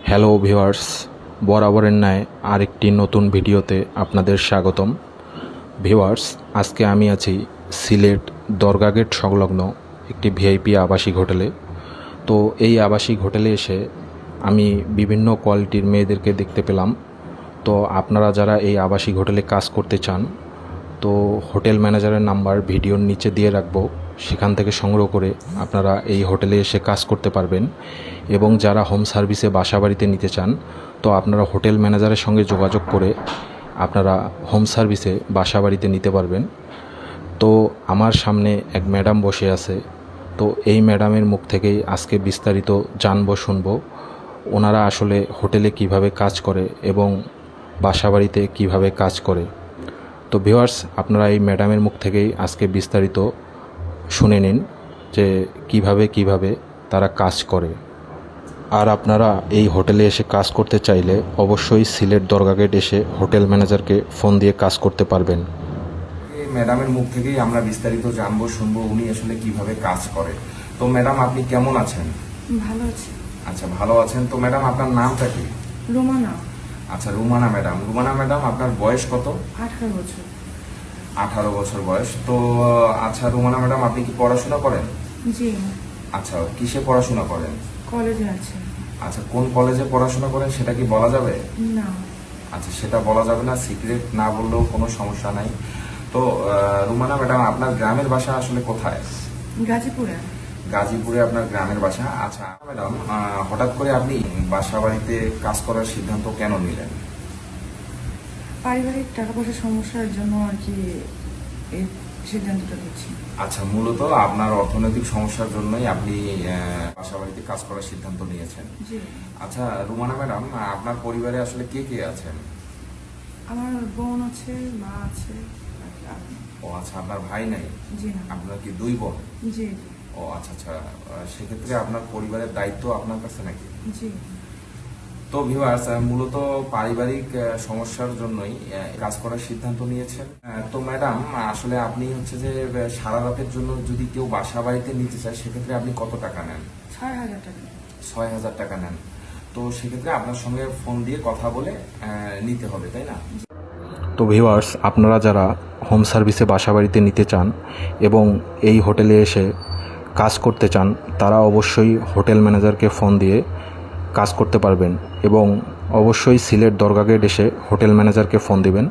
Hello viewers, বরাবরের ন্যায় আরেকটি নতুন ভিডিওতে আপনাদের স্বাগতম। ভিউয়ার্স, আজকে আমি আছি সিলেট দরগা গেট সংলগ্ন একটি ভিআইপি আবাসিক হোটেলে। তো এই আবাসিক হোটেলে এসে আমি বিভিন্ন কোয়ালিটির মেয়েদেরকে দেখতে পেলাম। তো আপনারা যারা এই আবাসিক হোটেলে কাজ করতে চান, তো হোটেল ম্যানেজারের নাম্বার ভিডিওর নিচে দিয়ে রাখবো, সেখান থেকে সংগ্রহ করে আপনারা এই হোটেলে এসে কাজ করতে পারবেন। এবং যারা হোম সার্ভিসে বাসা বাড়িতে নিতে চান, তো আপনারা হোটেল ম্যানেজারের সঙ্গে যোগাযোগ করে আপনারা হোম সার্ভিসে বাসা বাড়িতে নিতে পারবেন। তো আমার সামনে এক ম্যাডাম বসে আছে। তো এই ম্যাডামের মুখ থেকেই আজকে বিস্তারিত জানবো, শুনবো ওনারা আসলে হোটেলে কিভাবে কাজ করে এবং বাসা বাড়িতে কীভাবে কাজ করে। তো ভিউয়ার্স, আপনারা এই ম্যাডামের মুখ থেকেই আজকে বিস্তারিত শুনে নিন যে কিভাবে তারা কাজ করে। আর আপনারা এই হোটেলে এসে কাজ করতে চাইলে অবশ্যই সিলেট দরগা গেট এসে হোটেল ম্যানেজারকে ফোন দিয়ে কাজ করতে পারবেন। এই ম্যাডামের মুখ থেকেই আমরা বিস্তারিত জানবো, শুনবো উনি আসলে কিভাবে কাজ করে। তো ম্যাডাম, আপনি কেমন আছেন? ভালো আছি। আচ্ছা, ভালো আছেন। তো ম্যাডাম, আপনার নামটা কি? রোমানা। আচ্ছা, রুমানা ম্যাডাম। রুমানা ম্যাডাম, আপনার বয়স কত? 18 বছর। 18 বছর বয়স। তো আচ্ছা রুমানা ম্যাডাম, আপনি কি পড়াশোনা করেন? জি। আচ্ছা, কিসে পড়াশোনা করেন? কলেজে আছে। আচ্ছা, কোন কলেজে পড়াশোনা করেন সেটা কি বলা যাবে? না। আচ্ছা, সেটা বলা যাবে না, সিক্রেট না বললেও কোনো সমস্যা নাই। তো রুমানা ম্যাডাম, আপনার গ্রামের বাসা আসলে কোথায়? গাজীপুরে। গাজীপুরে আপনার গ্রামের বাসা। আচ্ছা ম্যাডাম, হঠাৎ করে আপনি বাসা বাড়িতে কাজ করার সিদ্ধান্ত কেন নিলেন? পারিবারিক টাকা পয়সার সমস্যার জন্য আর কি এই সিদ্ধান্তটা নিচ্ছি। আচ্ছা, মূলত আপনার অর্থনৈতিক সমস্যার জন্যই আপনি বাসা বাড়িতে কাজ করার সিদ্ধান্ত নিয়েছেন। জি। আচ্ছা রুমানা ম্যাডাম, আপনার পরিবারে আসলে কে কে আছেন? আমার বোন আছে, মা আছে আর কি আমি। ও আচ্ছা, আপনার ভাই নাই? জি না। আপনার কি 2 বোন? জি। ও আচ্ছা আচ্ছা, সেক্ষেত্রে আপনার পরিবারের দায়িত্ব আপনার কাছে নাকি? জি। তো ভিউয়ার্স, মূলত পারিবারিক সমস্যার জন্যই কাজ করার সিদ্ধান্ত নিয়েছেন। তো ম্যাডাম, আসলে আপনি হচ্ছে যে সারা রাতের জন্য যদি কেউ বাসা বাড়িতে নিতে চায়, সেক্ষেত্রে আপনি কত টাকা নেন? 6,000 টাকা। 6,000 টাকা নেন। তো সেক্ষেত্রে আপনার সঙ্গে ফোন দিয়ে কথা বলে নিতে হবে, তাই না? তো ভিউয়ার্স, আপনারা যারা হোম সার্ভিসে বাসা বাড়িতে নিতে চান এবং এই হোটেলে এসে কাজ করতে চান, তারা অবশ্যই হোটেল ম্যানেজারকে ফোন দিয়ে কাজ করতে পারবেন এবং অবশ্যই সিলেট দরগা গেট এসে হোটেল ম্যানেজারকে ফোন দিবেন।